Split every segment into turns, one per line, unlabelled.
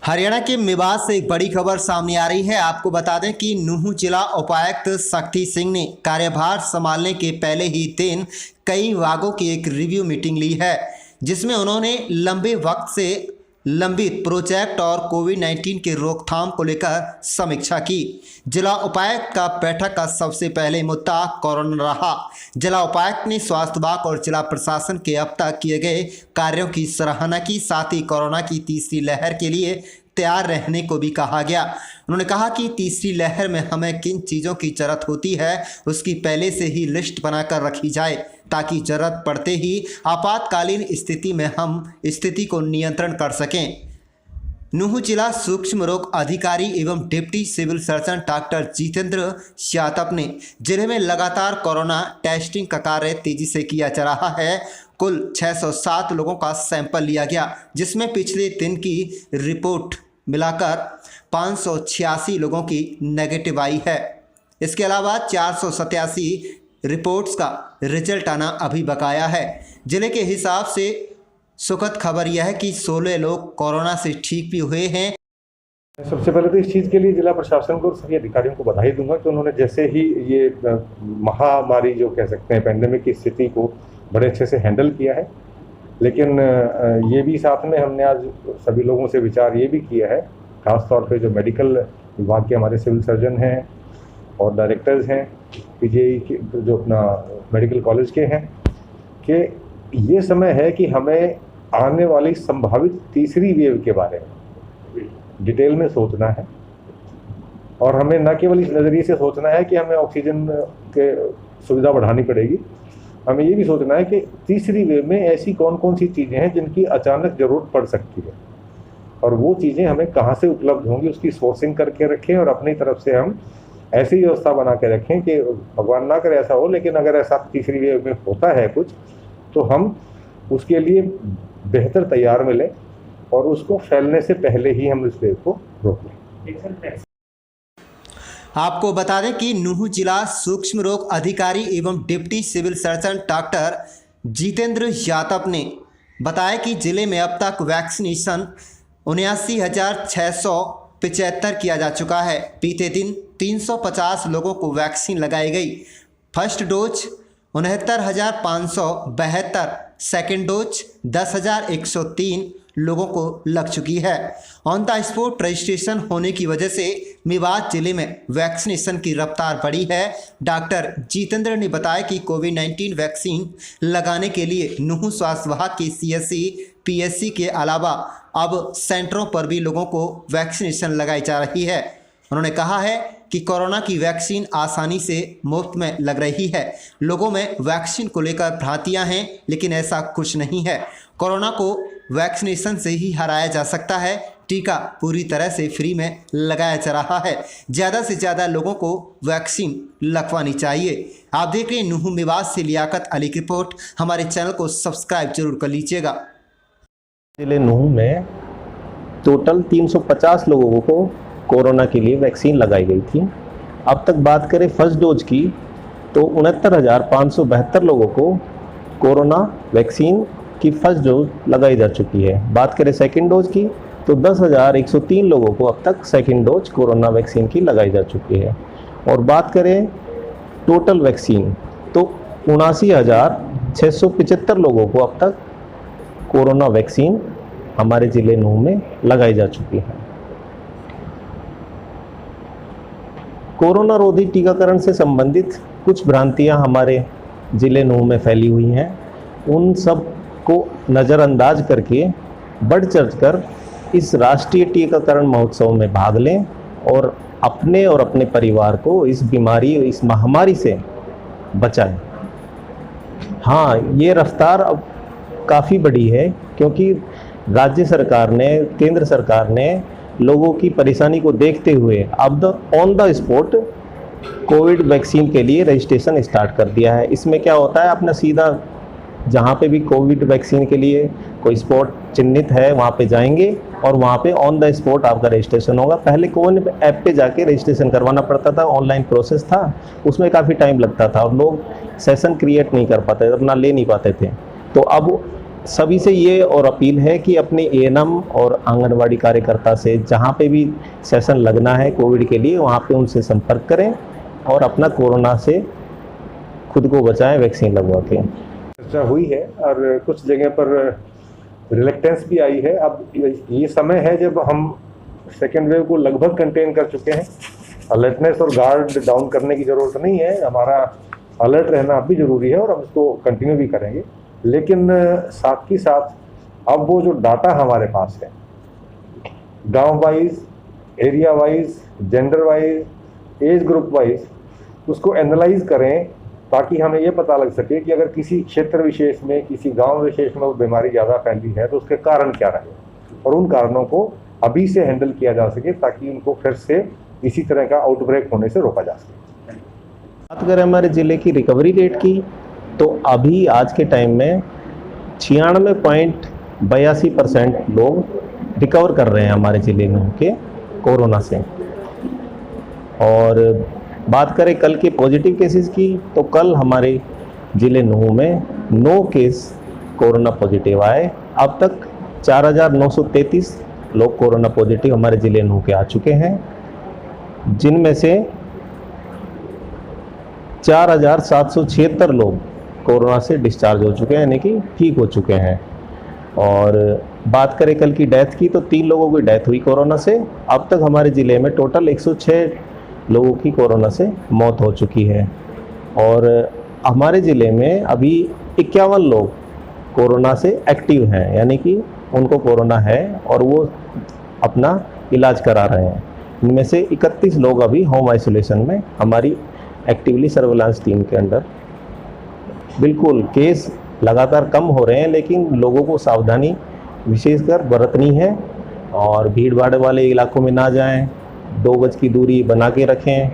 हरियाणा के मेवात से एक बड़ी खबर सामने आ रही है। आपको बता दें कि नूंह जिला उपायुक्त शक्ति सिंह ने कार्यभार संभालने के पहले ही दिन कई विभागों की एक रिव्यू मीटिंग ली है, जिसमें उन्होंने लंबे वक्त से लंबित प्रोजेक्ट और कोविड-19 के रोकथाम को लेकर समीक्षा की। जिला उपायुक्त का बैठक का सबसे पहले मुद्दा कोरोना रहा। जिला उपायुक्त ने स्वास्थ्य विभाग और जिला प्रशासन के अब तक किए गए कार्यों की सराहना की, साथ ही कोरोना की तीसरी लहर के लिए तैयार रहने को भी कहा गया। उन्होंने कहा कि तीसरी लहर में हमें किन चीज़ों की जरूरत होती है उसकी पहले से ही लिस्ट बनाकर रखी जाए, ताकि जरूरत पड़ते ही आपातकालीन स्थिति में हम स्थिति को नियंत्रण कर सकें। नूंह जिला सूक्ष्म रोग अधिकारी एवं deputy civil surgeon doctor Jitendra Yadav ने जिले में लगातार कोरोना टेस्टिंग का कार्य तेजी से किया जा रहा है। कुल 607 लोगों का सैंपल लिया गया, जिसमें पिछले दिन की रिपोर्ट मिलाकर 586 लोगों की नेगेटिव आई है। इसके अलावा 487 रिपोर्ट्स का रिजल्ट आना अभी बकाया है। जिले के हिसाब से सुखद खबर यह है कि 16 लोग कोरोना से ठीक भी हुए हैं।
सबसे पहले तो इस चीज़ के लिए जिला प्रशासन को और सभी अधिकारियों को बधाई दूंगा कि उन्होंने जैसे ही ये महामारी जो कह सकते हैं पैंडेमिक की स्थिति को बड़े अच्छे से हैंडल किया है। लेकिन ये भी साथ में हमने आज सभी लोगों से विचार ये भी किया है, खास तौर पे जो मेडिकल विभाग के हमारे सिविल सर्जन हैं और डायरेक्टर्स हैं पीजीआई के, जो अपना मेडिकल कॉलेज के हैं, कि ये समय है कि हमें आने वाली संभावित तीसरी वेव के बारे में डिटेल में सोचना है। और हमें न केवल इस नज़रिए से सोचना है कि हमें ऑक्सीजन के सुविधा बढ़ानी पड़ेगी, हमें ये भी सोचना है कि तीसरी वेव में ऐसी कौन कौन सी चीज़ें हैं जिनकी अचानक ज़रूरत पड़ सकती है, और वो चीज़ें हमें कहाँ से उपलब्ध होंगी उसकी सोर्सिंग करके रखें, और अपनी तरफ से हम ऐसी व्यवस्था बना के रखें कि भगवान ना करे ऐसा हो, लेकिन अगर ऐसा तीसरी वेव में होता है कुछ, तो हम उसके लिए बेहतर तैयार मिलें और उसको फैलने से पहले ही हम इस वेव को रोक लें।
आपको बता दें कि नूंह जिला सूक्ष्म रोग अधिकारी एवं deputy civil surgeon doctor Jitendra Yadav ने बताया कि जिले में अब तक वैक्सीनेशन 79,675 किया जा चुका है। बीते दिन 350 लोगों को वैक्सीन लगाई गई। फर्स्ट डोज 69,572, सेकेंड डोज 10,103 लोगों को लग चुकी है। ऑन द स्पॉट रजिस्ट्रेशन होने की वजह से मेवात जिले में वैक्सीनेशन की रफ्तार बढ़ी है। डॉक्टर जितेंद्र ने बताया कि कोविड-19 वैक्सीन लगाने के लिए नूंह स्वास्थ्य विभाग के सीएससी पीएससी के अलावा अब सेंटरों पर भी लोगों को वैक्सीनेशन लगाई जा रही है। उन्होंने कहा है कि कोरोना की वैक्सीन आसानी से मुफ्त में लग रही है। लोगों में वैक्सीन को लेकर भ्रांतियां हैं, लेकिन ऐसा कुछ नहीं है। कोरोना को वैक्सीनेशन से ही हराया जा सकता है। टीका पूरी तरह से फ्री में लगाया जा रहा है। ज़्यादा से ज़्यादा लोगों को वैक्सीन लगवानी चाहिए। आप देख रहे हैं नूंह मेवात से लियाकत अली की रिपोर्ट। हमारे चैनल को सब्सक्राइब जरूर कर लीजिएगा।
जिले नूंह में टोटल 350 लोगों को कोरोना के लिए वैक्सीन लगाई गई थी। अब तक बात करें फर्स्ट डोज की तो 69,572 लोगों को कोरोना वैक्सीन की फर्स्ट डोज लगाई जा चुकी है। बात करें सेकंड डोज की तो 10,103 लोगों को अब तक सेकंड डोज कोरोना वैक्सीन की लगाई जा चुकी है। और बात करें टोटल वैक्सीन तो 79,675 लोगों को अब तक कोरोना वैक्सीन हमारे ज़िले नूंह में लगाई जा चुकी है। कोरोना रोधी टीकाकरण से संबंधित कुछ भ्रांतियां हमारे ज़िले नूंह में फैली हुई हैं, उन सब को नज़रअंदाज करके बढ़ चढ़कर इस राष्ट्रीय टीकाकरण महोत्सव में भाग लें और अपने परिवार को इस बीमारी, इस महामारी से बचाएं। हाँ, ये रफ्तार अब काफ़ी बढ़ी है, क्योंकि राज्य सरकार ने, केंद्र सरकार ने लोगों की परेशानी को देखते हुए अब on the spot Covid vaccine के लिए रजिस्ट्रेशन स्टार्ट कर दिया है। इसमें क्या होता है, अपना सीधा जहाँ पे भी कोविड वैक्सीन के लिए कोई स्पॉट चिन्हित है वहाँ पे जाएंगे और वहाँ पे ऑन द स्पॉट आपका रजिस्ट्रेशन होगा। पहले कोविन ऐप पे जाके रजिस्ट्रेशन करवाना पड़ता था, ऑनलाइन प्रोसेस था, उसमें काफ़ी टाइम लगता था और लोग सेशन क्रिएट नहीं कर पाते, अपना ले नहीं पाते थे। तो अब सभी से ये और अपील है कि अपने एएनएम और आंगनवाड़ी कार्यकर्ता से जहाँ पे भी सेशन लगना है कोविड के लिए वहाँ पे उनसे संपर्क करें और अपना कोरोना से खुद को बचाएं वैक्सीन लगवा के।
चर्चा हुई है और कुछ जगह पर रिलेक्टेंस भी आई है। अब ये समय है जब हम सेकेंड वेव को लगभग कंटेन कर चुके हैं। अलर्टनेस और गार्ड डाउन करने की ज़रूरत नहीं है, हमारा अलर्ट रहना अब भी ज़रूरी है और हम इसको कंटिन्यू भी करेंगे। लेकिन साथ ही साथ अब वो जो डाटा हमारे पास है गांव wise, area wise, gender wise, age group wise, उसको एनालाइज करें ताकि हमें ये पता लग सके कि अगर किसी क्षेत्र विशेष में, किसी गांव विशेष में वो बीमारी ज़्यादा फैली है तो उसके कारण क्या रहे और उन कारणों को अभी से हैंडल किया जा सके ताकि उनको फिर से इसी तरह का आउटब्रेक होने से रोका जा सके।
बात करें हमारे ज़िले की रिकवरी रेट की तो अभी आज के टाइम में 96.82% लोग रिकवर कर रहे हैं हमारे ज़िले में के कोरोना से। और बात करें कल के पॉजिटिव केसेस की तो कल हमारे ज़िले नूह में 9 केस कोरोना पॉजिटिव आए। अब तक 4,933 लोग कोरोना पॉजिटिव हमारे ज़िले नूह के आ चुके हैं, जिनमें से 4,776 लोग कोरोना से डिस्चार्ज हो चुके हैं, यानी कि ठीक हो चुके हैं। और बात करें कल की डेथ की तो 3 लोगों की डेथ हुई कोरोना से। अब तक हमारे ज़िले में टोटल 106 लोगों की कोरोना से मौत हो चुकी है। और हमारे ज़िले में अभी 51 लोग कोरोना से एक्टिव हैं, यानी कि उनको कोरोना है और वो अपना इलाज करा रहे हैं। इनमें से 31 लोग अभी होम आइसोलेशन में हमारी एक्टिवली सर्विलांस टीम के अंडर। बिल्कुल केस लगातार कम हो रहे हैं, लेकिन लोगों को सावधानी विशेषकर बरतनी है और भीड़ भाड़ वाले इलाकों में ना जाएं, 2 गज की दूरी बना के रखें,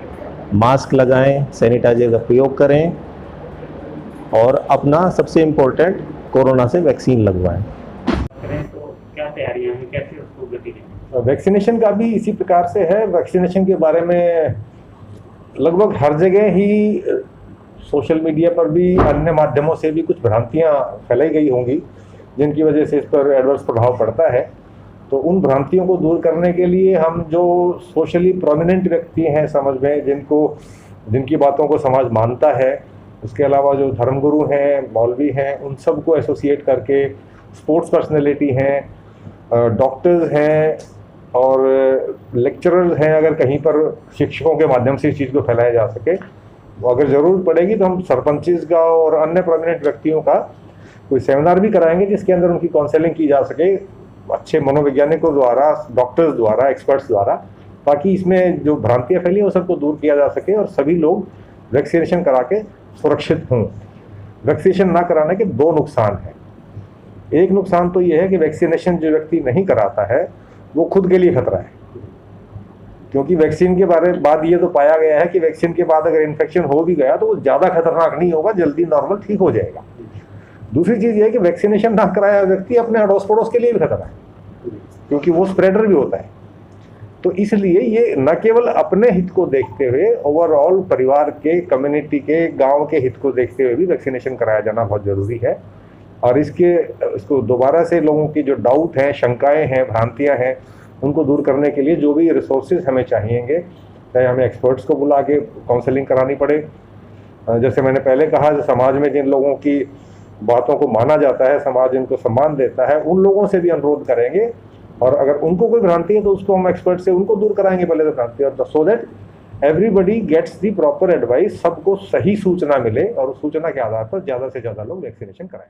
मास्क लगाएं, सैनिटाइजर का प्रयोग करें और अपना सबसे इम्पोर्टेंट कोरोना से वैक्सीन लगवाएं।
तो क्या तैयारियां हैं, कैसे उसको गति दें?
वैक्सीनेशन का भी इसी प्रकार से है। वैक्सीनेशन के बारे में लगभग हर जगह ही सोशल मीडिया पर भी, अन्य माध्यमों से भी कुछ भ्रांतियां फैलाई गई होंगी जिनकी वजह से इस पर एडवर्स प्रभाव पड़ता है। तो उन भ्रांतियों को दूर करने के लिए हम जो सोशली प्रोमिनेंट व्यक्ति हैं समाज में, जिनकी बातों को समाज मानता है, उसके अलावा जो धर्मगुरु हैं, मौलवी हैं, उन सब को एसोसिएट करके, स्पोर्ट्स पर्सनैलिटी हैं, डॉक्टर्स हैं और लेक्चरर्स हैं, अगर कहीं पर शिक्षकों के माध्यम से इस चीज़ को फैलाया जा सके, अगर ज़रूरत पड़ेगी तो हम सरपंचेस का और अन्य प्रोमिनेंट व्यक्तियों का कोई सेमिनार भी कराएंगे जिसके अंदर उनकी काउंसलिंग की जा सके अच्छे मनोवैज्ञानिकों द्वारा, डॉक्टर्स द्वारा, एक्सपर्ट्स द्वारा, ताकि इसमें जो भ्रांतियाँ फैली हैं वो सबको दूर किया जा सके और सभी लोग वैक्सीनेशन करा के सुरक्षित हों। वैक्सीनेशन ना कराने के 2 नुकसान हैं। एक नुकसान तो ये है कि वैक्सीनेशन जो व्यक्ति नहीं कराता है वो खुद के लिए खतरा है, क्योंकि वैक्सीन के बाद ये तो पाया गया है कि वैक्सीन के बाद अगर इन्फेक्शन हो भी गया तो वो ज़्यादा खतरनाक नहीं होगा, जल्दी नॉर्मल ठीक हो जाएगा। दूसरी चीज़ ये है कि वैक्सीनेशन ना कराया व्यक्ति अपने अड़ोस पड़ोस के लिए भी खतरा है, क्योंकि वो स्प्रेडर भी होता है। तो इसलिए ये न केवल अपने हित को देखते हुए, ओवरऑल परिवार के, कम्युनिटी के, गांव के हित को देखते हुए भी वैक्सीनेशन कराया जाना बहुत ज़रूरी है। और इसको दोबारा से लोगों की जो डाउट हैं, शंकाएँ हैं, भ्रांतियाँ हैं, उनको दूर करने के लिए जो भी रिसोर्सेज हमें चाहिएंगे, चाहे हमें एक्सपर्ट्स को बुला के काउंसलिंग करानी पड़े, जैसे मैंने पहले कहा, समाज में जिन लोगों की बातों को माना जाता है, समाज इनको सम्मान देता है, उन लोगों से भी अनुरोध करेंगे और अगर उनको कोई भ्रांति है तो उसको हम एक्सपर्ट से उनको दूर कराएंगे पहले तो भ्रांति, और so that everybody gets the proper advice, सबको सही सूचना मिले और उस सूचना के आधार पर ज़्यादा से ज़्यादा लोग वैक्सीनेशन कराएं।